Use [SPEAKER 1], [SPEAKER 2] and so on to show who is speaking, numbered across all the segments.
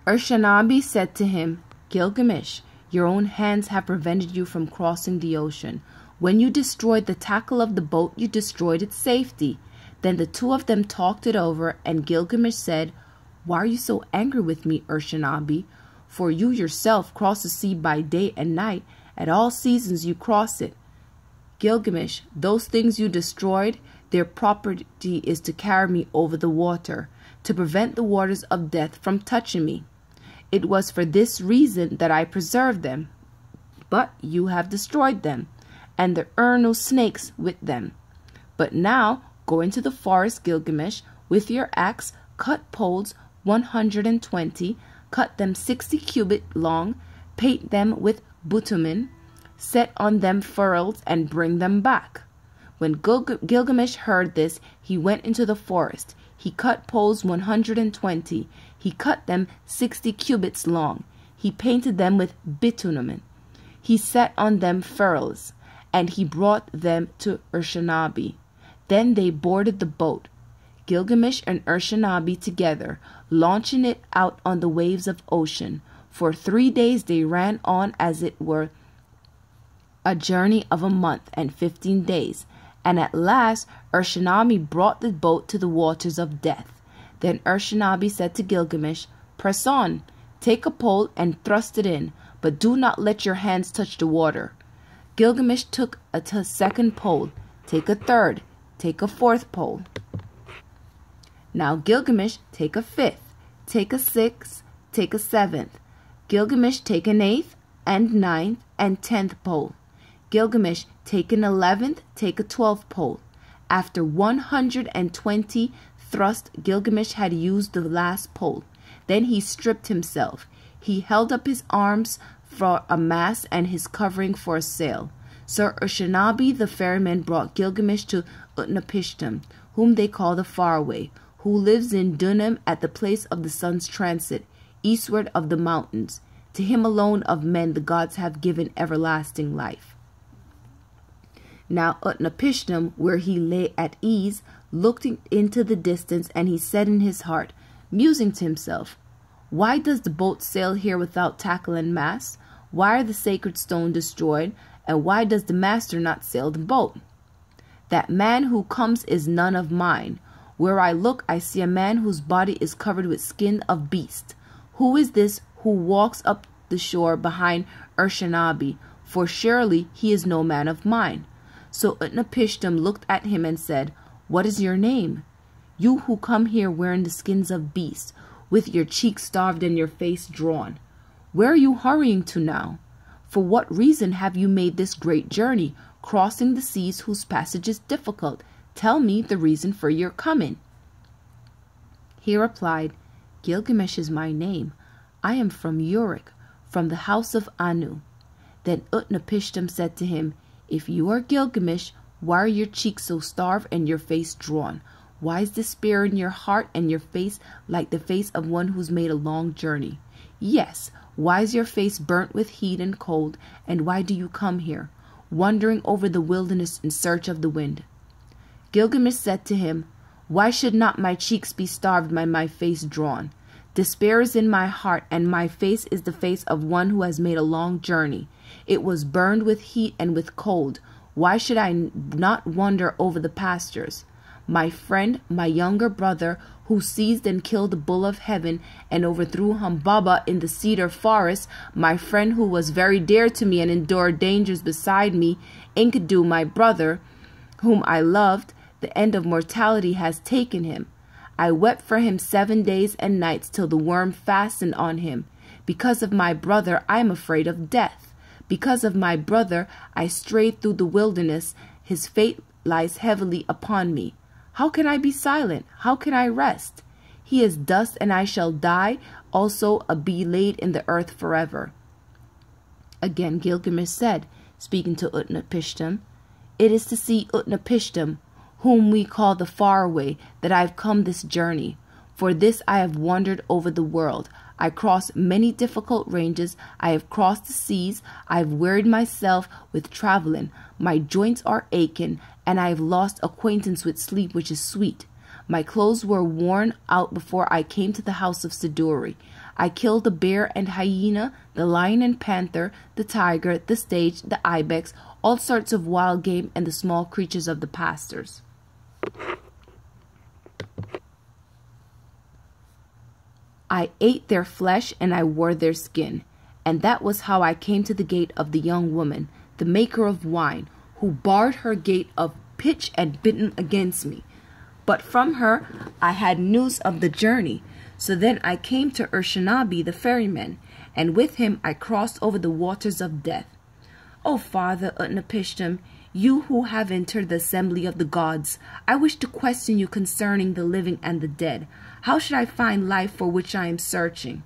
[SPEAKER 1] Urshanabi said to him, Gilgamesh, your own hands have prevented you from crossing the ocean. When you destroyed the tackle of the boat, you destroyed its safety. Then the two of them talked it over, and Gilgamesh said, Why are you so angry with me, Urshanabi? For you yourself cross the sea by day and night. At all seasons you cross it. Gilgamesh, those things you destroyed, their property is to carry me over the water, to prevent the waters of death from touching me. It was for this reason that I preserved them. But you have destroyed them, and there are no snakes with them. But now go into the forest, Gilgamesh, with your axe, cut poles 120, cut them 60 cubits long, paint them with bitumen, set on them furrows, and bring them back. When Gilgamesh heard this, he went into the forest. He cut poles 120. He cut them 60 cubits long. He painted them with bitumen. He set on them furrows, and he brought them to Urshanabi. Then they boarded the boat, Gilgamesh and Urshanabi together, launching it out on the waves of ocean. For 3 days they ran on as it were a journey of a month and 15 days. And at last Urshanabi brought the boat to the waters of death. Then Urshanabi said to Gilgamesh, Press on, take a pole and thrust it in, but do not let your hands touch the water. Gilgamesh took a second pole, take a third, take a fourth pole. Now Gilgamesh, take a fifth, take a sixth, take a seventh. Gilgamesh, take an eighth, and ninth, and 10th pole. Gilgamesh, take an 11th, take a 12th pole. After 120 thrusts, Gilgamesh had used the last pole. Then he stripped himself. He held up his arms for a mast and his covering for a sail. Sir Urshanabi the ferryman brought Gilgamesh to Utnapishtim, whom they call the Faraway, who lives in Dunam at the place of the sun's transit, eastward of the mountains. To him alone of men the gods have given everlasting life. Now Utnapishtim, where he lay at ease, looked into the distance, and he said in his heart, musing to himself, Why does the boat sail here without tackle and mast? Why are the sacred stones destroyed? And why does the master not sail the boat? That man who comes is none of mine. Where I look, I see a man whose body is covered with skin of beast. Who is this who walks up the shore behind Urshanabi? For surely he is no man of mine. So Utnapishtim looked at him and said, What is your name? You who come here wearing the skins of beasts, with your cheeks starved and your face drawn. Where are you hurrying to now? For what reason have you made this great journey, crossing the seas whose passage is difficult? Tell me the reason for your coming. He replied, Gilgamesh is my name. I am from Uruk, from the house of Anu. Then Utnapishtim said to him, If you are Gilgamesh, why are your cheeks so starved and your face drawn? Why is despair in your heart and your face like the face of one who's made a long journey? Yes, why is your face burnt with heat and cold, and why do you come here, wandering over the wilderness in search of the wind? Gilgamesh said to him, Why should not my cheeks be starved by my face drawn? Despair is in my heart, and my face is the face of one who has made a long journey. It was burned with heat and with cold. Why should I not wander over the pastures? My friend, my younger brother, who seized and killed the bull of heaven and overthrew Humbaba in the cedar forest, my friend who was very dear to me and endured dangers beside me, Enkidu, my brother, whom I loved, the end of mortality has taken him. I wept for him 7 days and nights till the worm fastened on him. Because of my brother, I am afraid of death. Because of my brother, I strayed through the wilderness. His fate lies heavily upon me. How can I be silent? How can I rest? He is dust, and I shall die, also be laid in the earth forever. Again Gilgamesh said, speaking to Utnapishtim, It is to see Utnapishtim, whom we call the Faraway, that I have come this journey. For this I have wandered over the world. I crossed many difficult ranges. I have crossed the seas. I have wearied myself with traveling. My joints are aching, and I have lost acquaintance with sleep, which is sweet. My clothes were worn out before I came to the house of Siduri. I killed the bear and hyena, the lion and panther, the tiger, the sage, the ibex, all sorts of wild game, and the small creatures of the pastures. I ate their flesh and I wore their skin. And that was how I came to the gate of the young woman, the maker of wine, who barred her gate of pitch and bitten against me. But from her I had news of the journey. So then I came to Urshanabi the ferryman, and with him I crossed over the waters of death. O Father Utnapishtim, you who have entered the assembly of the gods, I wish to question you concerning the living and the dead. How should I find life for which I am searching?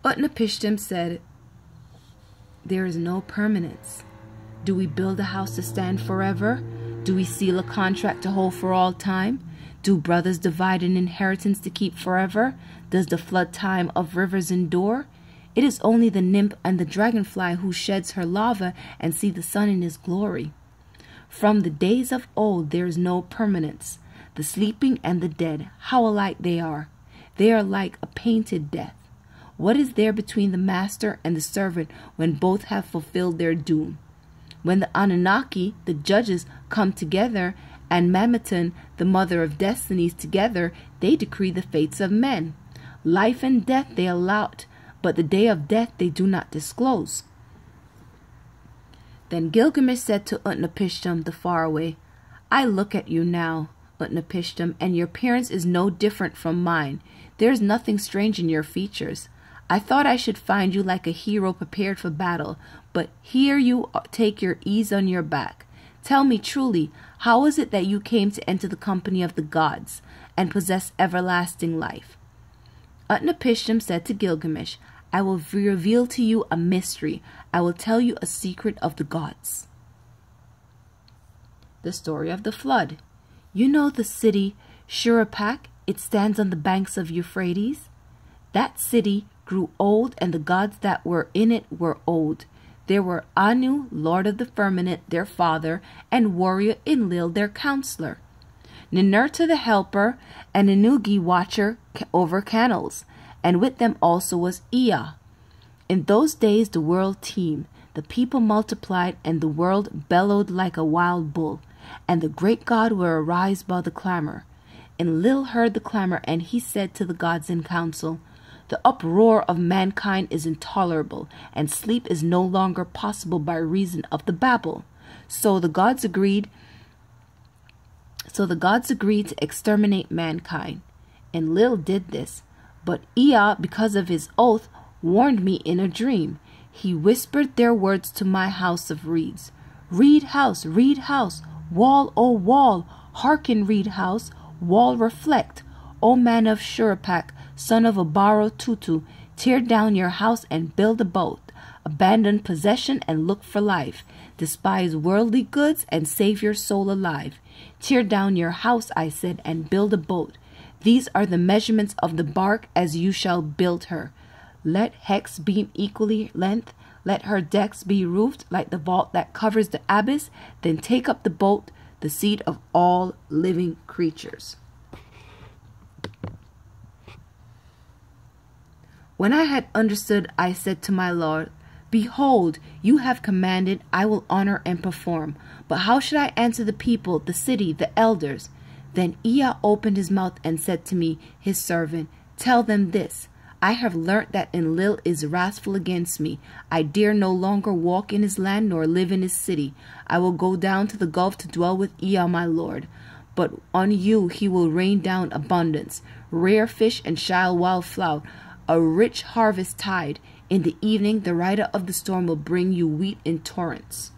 [SPEAKER 1] Utnapishtim said, there is no permanence. Do we build a house to stand forever? Do we seal a contract to hold for all time? Do brothers divide an inheritance to keep forever? Does the flood time of rivers endure? It is only the nymph and the dragonfly who sheds her lava and see the sun in his glory. From the days of old there is no permanence. The sleeping and the dead, how alike they are. They are like a painted death. What is there between the master and the servant when both have fulfilled their doom? When the Anunnaki, the judges, come together, and Mameton, the mother of destinies, together, they decree the fates of men. Life and death they allot, but the day of death they do not disclose. Then Gilgamesh said to Utnapishtim the faraway, I look at you now, Utnapishtim, and your appearance is no different from mine. There is nothing strange in your features. I thought I should find you like a hero prepared for battle, but here you take your ease on your back. Tell me truly, how is it that you came to enter the company of the gods and possess everlasting life? Utnapishtim said to Gilgamesh, I will reveal to you a mystery. I will tell you a secret of the gods. The story of the flood. You know the city Shuruppak? It stands on the banks of Euphrates. That city grew old, and the gods that were in it were old. There were Anu, lord of the firmament, their father, and warrior Enlil, their counselor, Ninurta the helper, and Inugi watcher over canals, and with them also was Ea. In those days the world teemed, the people multiplied, and the world bellowed like a wild bull, and the great god were arise by the clamor. Enlil heard the clamor, and he said to the gods in council, the uproar of mankind is intolerable, and sleep is no longer possible by reason of the babel. So the gods agreed to exterminate mankind. Enlil did this, but Ea, because of his oath, warned me in a dream. He whispered their words to my house of reeds. Reed house, wall, O wall, hearken, reed house, wall, reflect. O man of Shuruppak, son of Abaro Tutu, tear down your house and build a boat. Abandon possession and look for life. Despise worldly goods and save your soul alive. Tear down your house, I said, and build a boat. These are the measurements of the bark as you shall build her. Let hex beam equally length. Let her decks be roofed like the vault that covers the abyss. Then take up the boat, the seed of all living creatures. When I had understood, I said to my Lord, Behold, you have commanded, I will honor and perform. But how should I answer the people, the city, the elders? Then Ea opened his mouth and said to me, his servant, Tell them this. I have learnt that Enlil is wrathful against me. I dare no longer walk in his land nor live in his city. I will go down to the gulf to dwell with Ea my Lord. But on you he will rain down abundance, rare fish and shy wildfowl, a rich harvest tide. In the evening the rider of the storm will bring you wheat in torrents.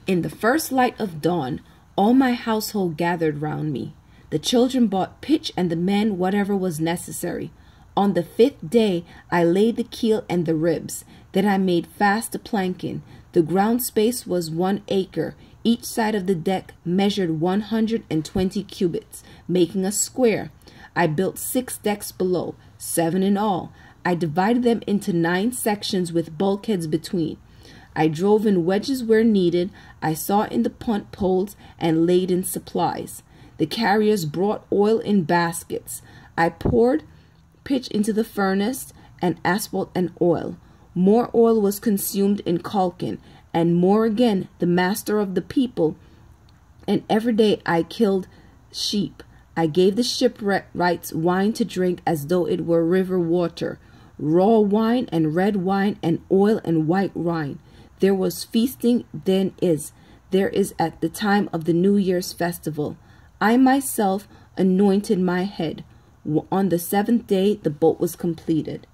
[SPEAKER 1] In the first light of dawn, all my household gathered round me. The children bought pitch and the men whatever was necessary. On the 5th day I laid the keel and the ribs. Then I made fast the planking. The ground space was 1 acre. Each side of the deck measured 120 cubits, making a square. I built 6 decks below, 7 in all. I divided them into 9 sections with bulkheads between. I drove in wedges where needed. I saw in the punt poles and laid in supplies. The carriers brought oil in baskets. I poured pitch into the furnace, and asphalt and oil. More oil was consumed in Calkin, and more again the master of the people. And every day I killed sheep. I gave the shipwrights wine to drink as though it were river water, raw wine and red wine and oil and white wine. There was feasting, there is at the time of the New Year's festival. I myself anointed my head. On the 7th day the boat was completed.